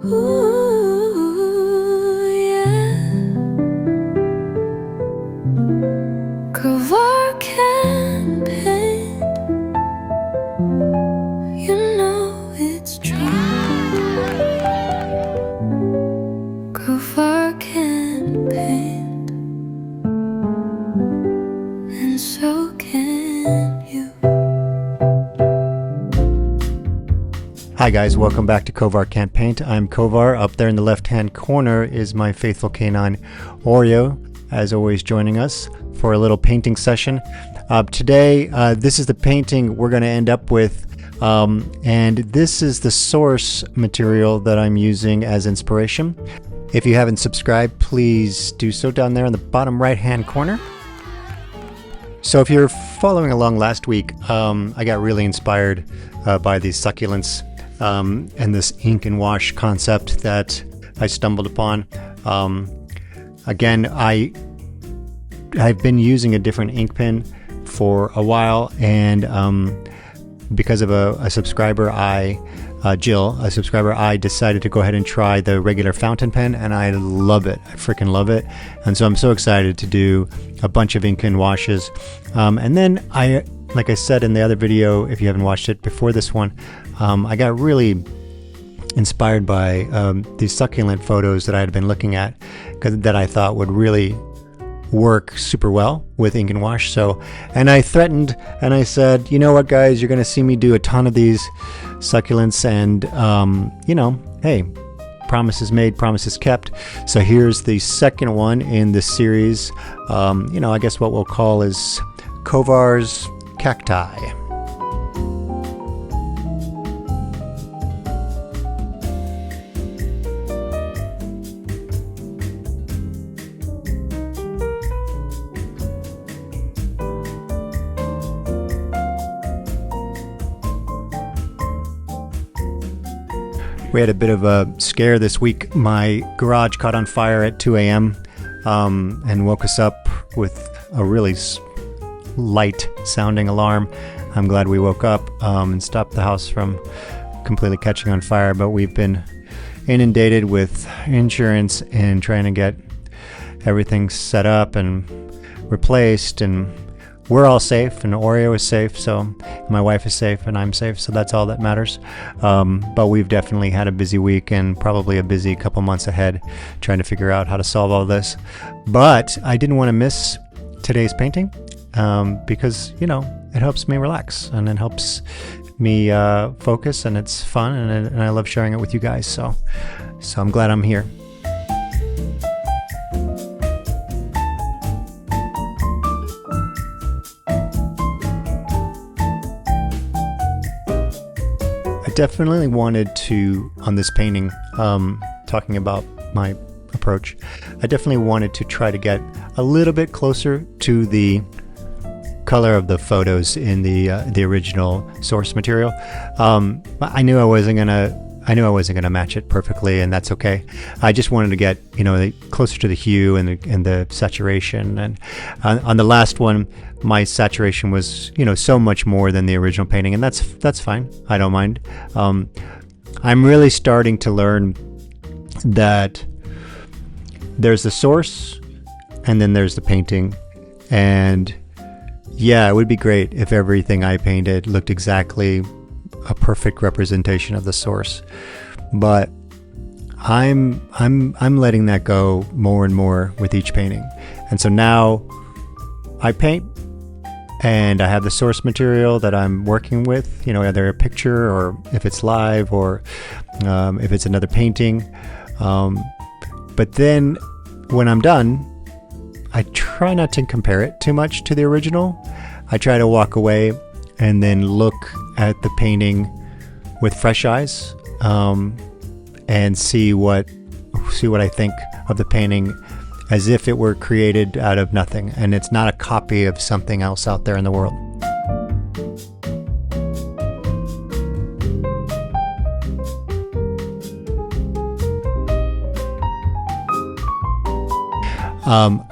Ooh, yeah. Kovar Can't Paint. You know it's true. Kovar can't paint, and so can you. Hi guys, welcome back to Kovar Can't Paint. I'm Kovar. Up there in the left-hand corner is my faithful canine Oreo, as always joining us for a little painting session. Today, this is the painting we're going to end up with, and this is the source material that I'm using as inspiration. If you haven't subscribed, please do so down there in the bottom right-hand corner. So if you're following along last week, I got really inspired by these succulents and this ink and wash concept that I stumbled upon. Again, I've been using a different ink pen for a while, and because of a subscriber, Jill, a subscriber, I decided to go ahead and try the regular fountain pen, and I love it. I freaking love it. And so I'm so excited to do a bunch of ink and washes. And then like I said in the other video, if you haven't watched it before this one, I got really inspired by these succulent photos that I had been looking at, that I thought would really work super well with ink and wash. So, and I threatened and I said, you know what guys, you're gonna see me do a ton of these succulents, and you know, hey, promises made, promises kept. So here's the second one in this series. You know, I guess what we'll call is Kovar's Cacti. We had a bit of a scare this week. My garage caught on fire at 2 a.m. And woke us up with a really light sounding alarm. I'm glad we woke up and stopped the house from completely catching on fire, but we've been inundated with insurance and trying to get everything set up and replaced, and we're all safe, and Oreo is safe, so my wife is safe, and I'm safe, so that's all that matters. But we've definitely had a busy week and probably a busy couple months ahead trying to figure out how to solve all this. But I didn't want to miss today's painting because, you know, it helps me relax and it helps me focus, and it's fun, and I love sharing it with you guys. So I'm glad I'm here. Definitely wanted to, on this painting, talking about my approach, I definitely wanted to try to get a little bit closer to the color of the photos in the original source material. I knew I wasn't gonna match it perfectly, and that's okay. I just wanted to get, you know, closer to the hue and the saturation. And on the last one, my saturation was, you know, so much more than the original painting, and that's fine. I don't mind. I'm really starting to learn that there's the source and then there's the painting. And yeah, it would be great if everything I painted looked exactly a perfect representation of the source, but I'm letting that go more and more with each painting. And so now I paint, and I have the source material that I'm working with, you know, either a picture, or if it's live, or if it's another painting. But then when I'm done, I try not to compare it too much to the original. I try to walk away and then look at the painting with fresh eyes, and see what I think of the painting as if it were created out of nothing, and it's not a copy of something else out there in the world.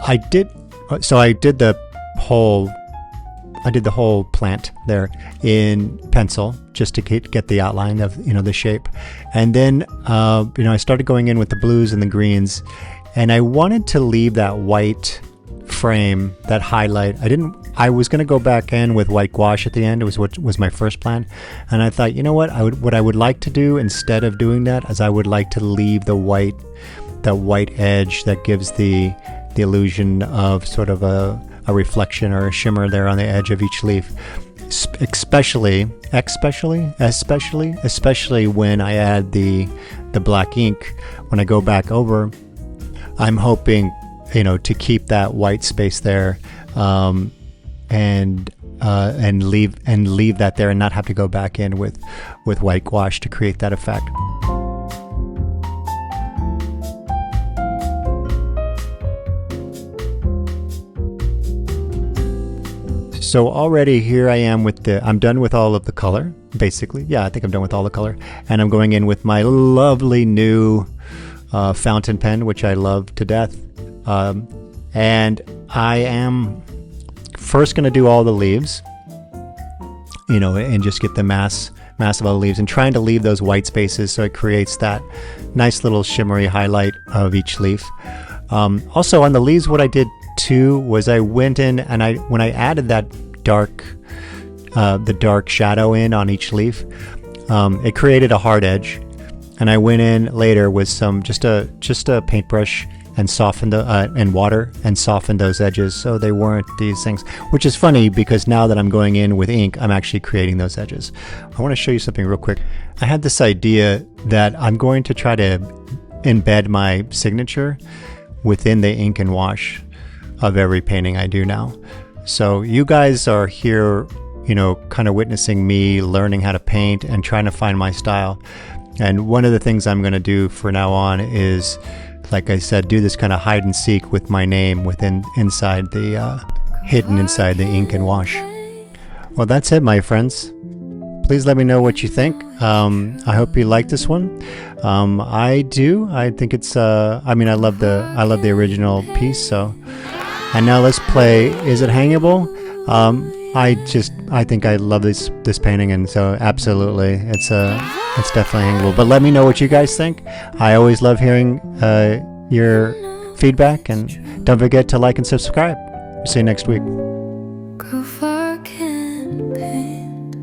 I did the whole did the whole plant there in pencil just to get the outline of, the shape. And then, I started going in with the blues and the greens, and I wanted to leave that white frame, that highlight. I was going to go back in with white gouache at the end. It was what was my first plan. And I thought, what I would like to do instead of doing that is I would like to leave the white edge that gives the illusion of sort of a reflection or a shimmer there on the edge of each leaf. Especially when I add the black ink. When I go back over, I'm hoping to keep that white space there, and leave that there and not have to go back in with white gouache to create that effect. So already here I am I'm done with all of the color, basically. Yeah, I think I'm done with all the color. And I'm going in with my lovely new fountain pen, which I love to death. And I am first going to do all the leaves, and just get the mass of all the leaves, and trying to leave those white spaces so it creates that nice little shimmery highlight of each leaf. Also on the leaves, what I did too was I went in and when I added that the dark shadow in on each leaf, it created a hard edge, and I went in later with just a paintbrush and softened and water and softened those edges so they weren't these things, which is funny because now that I'm going in with ink, I'm actually creating those edges. I want to show you something real quick. I had this idea that I'm going to try to embed my signature within the ink and wash of every painting I do now. So you guys are here, kind of witnessing me learning how to paint and trying to find my style. And one of the things I'm going to do for now on is, like I said, do this kind of hide and seek with my name hidden inside the ink and wash. Well, that's it, my friends. Please let me know what you think. I hope you like this one. I do. I think it's. I love the original piece. So, and now let's play. Is it hangable? I think I love this painting, and so absolutely, it's definitely hangable. But let me know what you guys think. I always love hearing your feedback, and don't forget to like and subscribe. See you next week. Kovar can't paint,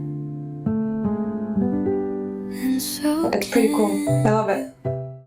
and so It's pretty cool. I love it.